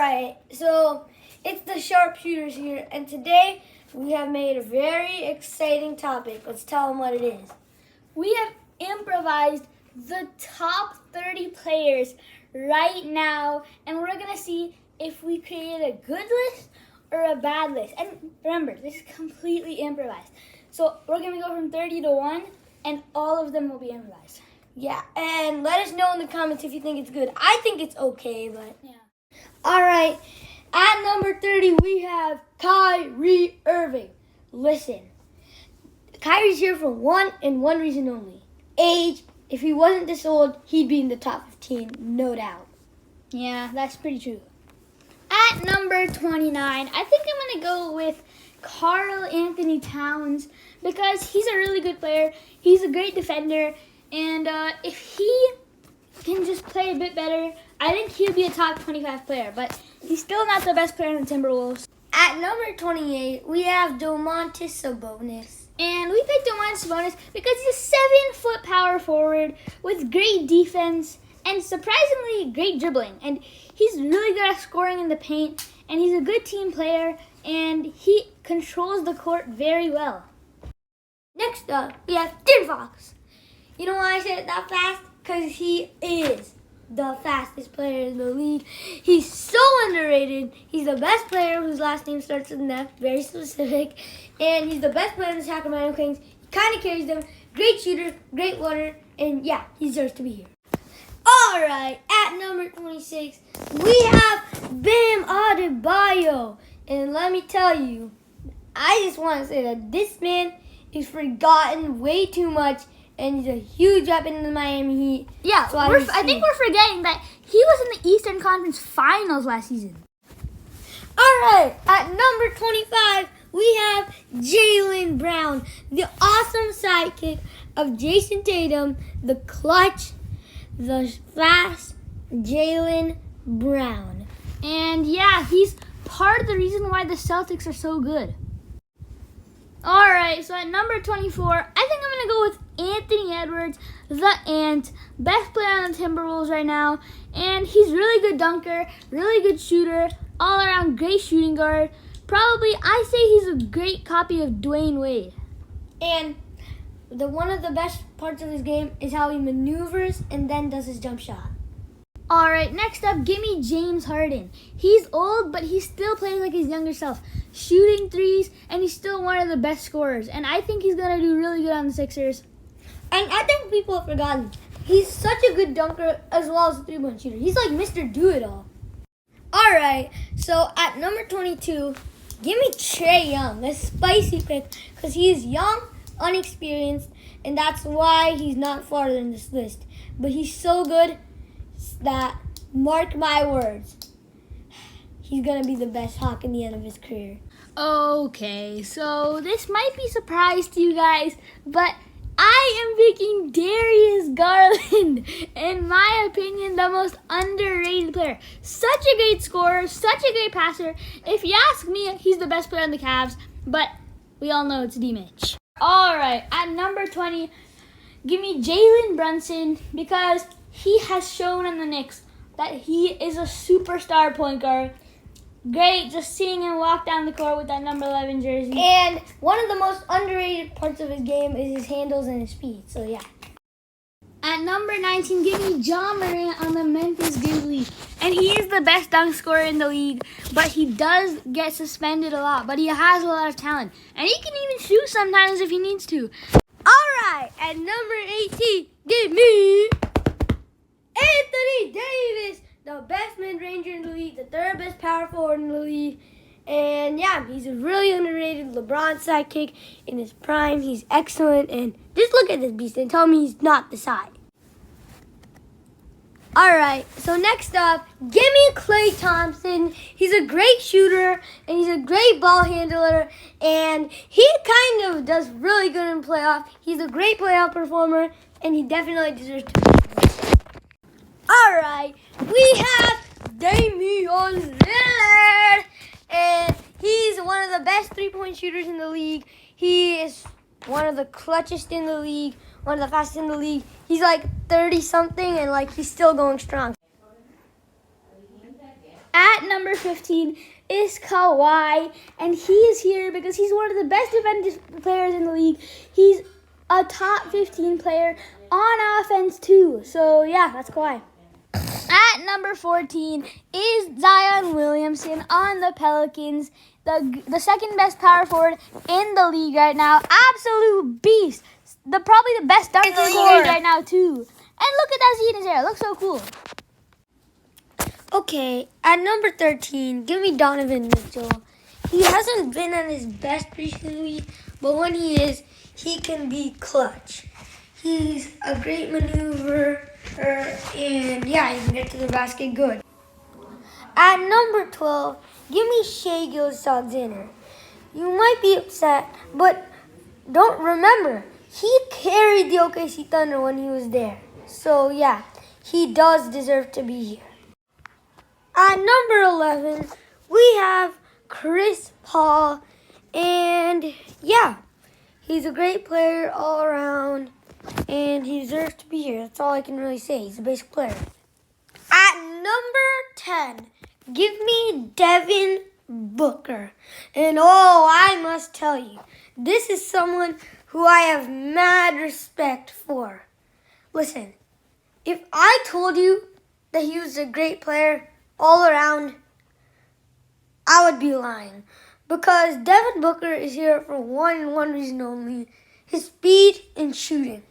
Alright, so it's the sharpshooters here, and today we have made a very exciting topic. Let's tell them what it is. We have improvised the top 30 players right now, and we're going to see if we created a good list or a bad list. And remember, this is completely improvised. So we're going to go from 30 to 1, and all of them will be improvised. Yeah, and let us know in the comments if you think it's good. I think it's okay, but... Yeah. Alright, at number 30, we have Kyrie Irving. Listen, Kyrie's here for one and one reason only. Age. If he wasn't this old, he'd be in the top 15, no doubt. Yeah, that's pretty true. At number 29, I think I'm going to go with Karl Anthony Towns because he's a really good player. He's a great defender, and if he can just play a bit better, I think he'll be a top 25 player, but he's still not the best player in the Timberwolves. At number 28, we have Domantas Sabonis. And we picked Domantas Sabonis because he's a 7-foot power forward with great defense and surprisingly great dribbling. And he's really good at scoring in the paint, and he's a good team player, and he controls the court very well. Next up, we have De'Aaron Fox. You know why I said it that fast? Because he is the fastest player in the league. He's so underrated. He's the best player whose last name starts with an F, very specific. And he's the best player in the Sacramento Kings. He kind of carries them. Great shooter, great water, and yeah, he deserves to be here. Alright, at number 26, we have Bam Adebayo. And let me tell you, I just want to say that this man is forgotten way too much. And he's a huge weapon in the Miami Heat. Yeah, I think we're forgetting that he was in the Eastern Conference Finals last season. All right, at number 25, we have Jaylen Brown, the awesome sidekick of Jason Tatum, the clutch, the fast Jaylen Brown. And yeah, he's part of the reason why the Celtics are so good. All right, so at number 24, I think I'm going to go with Anthony Edwards, the Ant, best player on the Timberwolves right now. And he's really good dunker, really good shooter, all-around great shooting guard. Probably, I say he's a great copy of Dwayne Wade. And one of the best parts of his game is how he maneuvers and then does his jump shot. All right, next up, give me James Harden. He's old, but he still plays like his younger self, shooting threes, and he's still one of the best scorers. And I think he's going to do really good on the Sixers. And I think people have forgotten, he's such a good dunker as well as a three-point shooter. He's like Mr. Do-It-All. All right, so at number 22, give me Trae Young, the spicy pick, because he is young, unexperienced, and that's why he's not farther in this list. But he's so good that, mark my words, he's going to be the best Hawk in the end of his career. Okay, so this might be a surprise to you guys, but I am picking Darius Garland. In my opinion, the most underrated player. Such a great scorer, such a great passer. If you ask me, he's the best player on the Cavs, but we all know it's D-Mitch. All right, at number 20, give me Jalen Brunson because he has shown in the Knicks that he is a superstar point guard. Great just seeing him walk down the court with that number 11 jersey. And one of the most underrated parts of his game is his handles and his speed. So, yeah. At number 19, give me John Morant on the Memphis Grizzlies. And he is the best dunk scorer in the league. But he does get suspended a lot. But he has a lot of talent. And he can even shoot sometimes if he needs to. All right. At number 18, give me Anthony Davis, the best mid-ranger in the league, the third best power forward in the league. And yeah, he's a really underrated LeBron sidekick in his prime. He's excellent. And just look at this beast and tell me he's not the side. All right, so next up, give me Klay Thompson. He's a great shooter, and he's a great ball handler, and he kind of does really good in playoffs. He's a great playoff performer, and he definitely deserves to be. All right, we have Damian Lillard, and he's one of the best three-point shooters in the league. He is one of the clutchest in the league, one of the fastest in the league. He's like 30-something, and like he's still going strong. At number number 15 is Kawhi, and he is here because he's one of the best defensive players in the league. He's a top 15 player on offense too. So yeah, that's Kawhi. At number 14 is Zion Williamson on the Pelicans, the second best power forward in the league right now. Absolute beast. Probably the best dunker in the league right now too. And look at that Z in his hair. It looks so cool. Okay, at number 13, give me Donovan Mitchell. He hasn't been at his best recently, but when he is, he can be clutch. He's a great maneuverer, and yeah, he can get to the basket good. At number 12, give me Shai Gilgeous-Alexander. You might be upset, but don't remember, he carried the OKC Thunder when he was there. So yeah, he does deserve to be here. At number 11, we have Chris Paul, and yeah, he's a great player all around, and he deserves to be here. That's all I can really say. He's a basic player. At number 10, give me Devin Booker. And oh, I must tell you, this is someone who I have mad respect for. Listen, if I told you that he was a great player all around, I would be lying. Because Devin Booker is here for one reason only, his speed and shooting.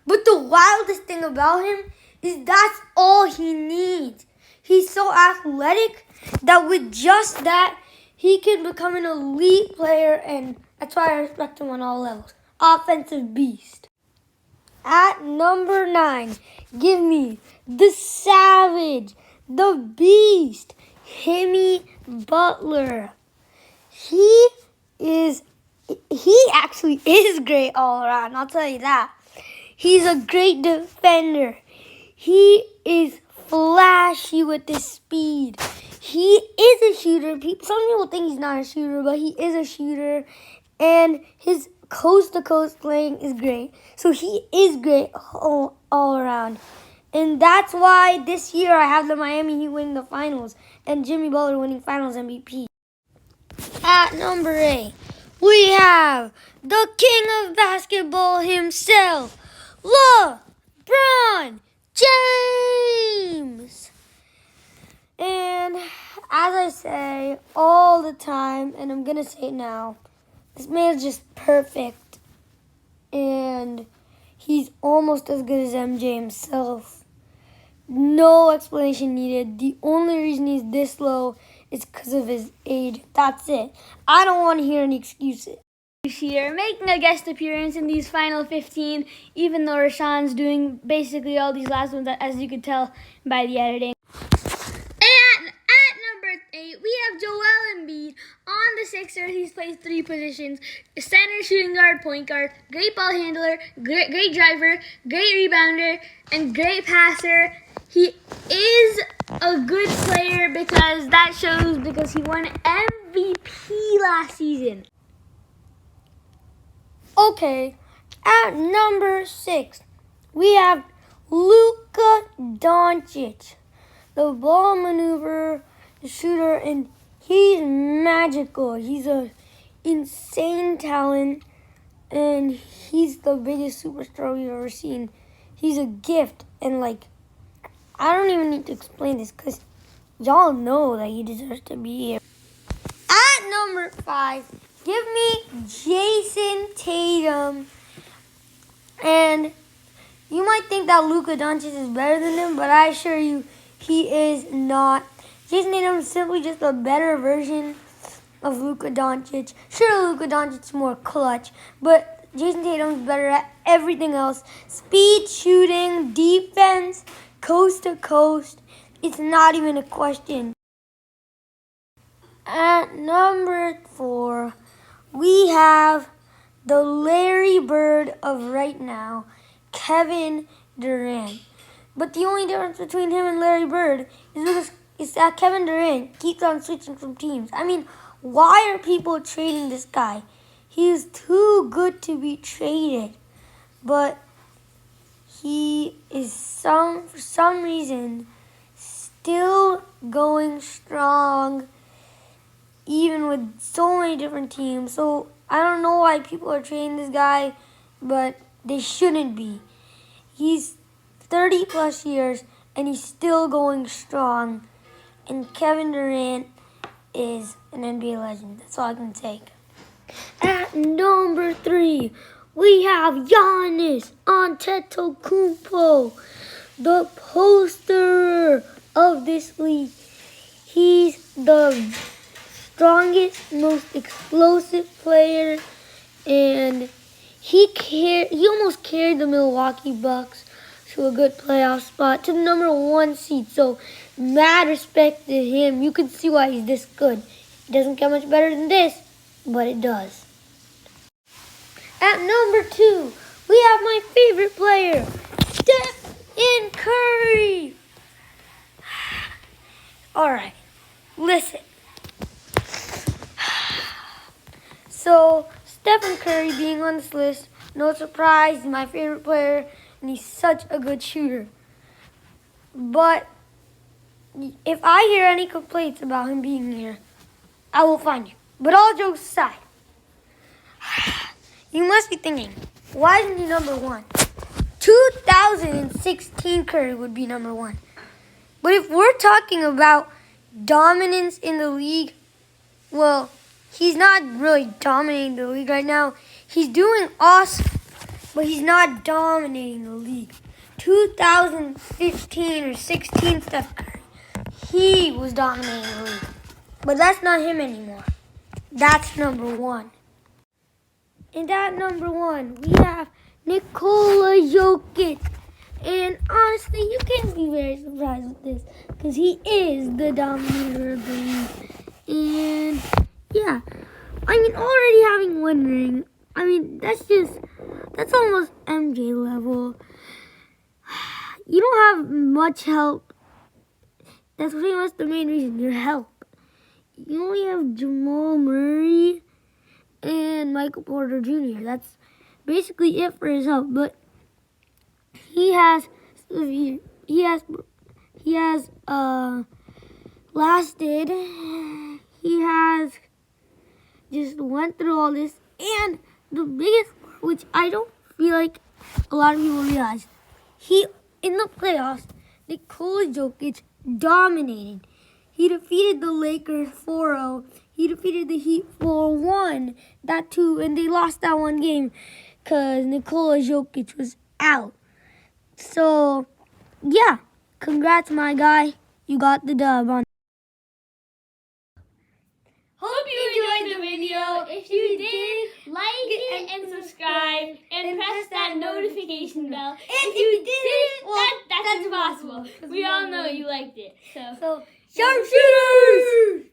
But the wildest thing about him is that's all he needs. He's so athletic that with just that, he can become an elite player, and that's why I respect him on all levels. Offensive beast. At number 9, give me the Savage, the Beast, Jimmy Butler. He actually is great all around, I'll tell you that. He's a great defender. He is flashy with his speed. He is a shooter. Some people think he's not a shooter, but he is a shooter. And his coast-to-coast playing is great. So he is great all around. And that's why this year I have the Miami Heat winning the finals and Jimmy Butler winning finals MVP. At number 8, we have the king of basketball himself, LeBron James. And as I say all the time, and I'm going to say it now, this man is just perfect. And he's almost as good as MJ himself. No explanation needed. The only reason he's this low is because of his age. That's it. I don't want to hear any excuses. Here, making a guest appearance in these final 15, even though Rashawn's doing basically all these last ones, as you could tell by the editing. And at number 8, we have Joel Embiid on the Sixers. He's played 3 positions: center, shooting guard, point guard. Great ball handler, great driver, great rebounder, and great passer. He is a good player because he won MVP last season. Okay, at number 6, we have Luka Doncic, the ball maneuverer, the shooter, and he's magical. He's an insane talent, and he's the biggest superstar we've ever seen. He's a gift, and I don't even need to explain this because y'all know that he deserves to be here. At number 5, give me Jason Tatum. And you might think that Luka Doncic is better than him, but I assure you he is not. Jason Tatum is simply just a better version of Luka Doncic. Sure, Luka Doncic is more clutch, but Jason Tatum is better at everything else. Speed, shooting, defense, coast to coast. It's not even a question. At number 4, we have the Larry Bird of right now, Kevin Durant. But the only difference between him and Larry Bird is that Kevin Durant keeps on switching from teams. I mean, why are people trading this guy? He is too good to be traded. But he is for some reason still going strong, even with so many different teams. So I don't know why people are trading this guy, but they shouldn't be. He's 30 plus years and he's still going strong. And Kevin Durant is an NBA legend. That's all I can take. At number 3, we have Giannis Antetokounmpo, the poster of this league. He's the strongest, most explosive player, and he almost carried the Milwaukee Bucks to a good playoff spot, to the number 1 seed. So mad respect to him. You can see why he's this good. It doesn't get much better than this, but it does. At number 2, we have my favorite player, Stephen Curry. All right, listen. So, Stephen Curry being on this list, no surprise, he's my favorite player, and he's such a good shooter. But if I hear any complaints about him being here, I will find you. But all jokes aside, you must be thinking, why isn't he number 1? 2016 Curry would be number 1. But if we're talking about dominance in the league, well, he's not really dominating the league right now. He's doing awesome, but he's not dominating the league. 2015 or 16 Steph Curry, he was dominating the league. But that's not him anymore. That's number 1. And at number 1, we have Nikola Jokic. And honestly, you can't be very surprised with this, because he is the dominator of the league. And yeah, I mean, already having one ring, I mean, that's almost MJ level. You don't have much help. That's pretty much the main reason, your help. You only have Jamal Murray and Michael Porter Jr. That's basically it for his help. But he has lasted. He has just went through all this, and the biggest part, which I don't feel like a lot of people realize, in the playoffs, Nikola Jokic dominated. He defeated the Lakers 4-0. He defeated the Heat 4-1. That too, and they lost that one game because Nikola Jokic was out. So, yeah, congrats, my guy. You got the dub on. Hope you enjoyed the video. If you did, like it and subscribe and press that notification bell. If you didn't, well, that's impossible. We all know you liked it. So Sharpshooters!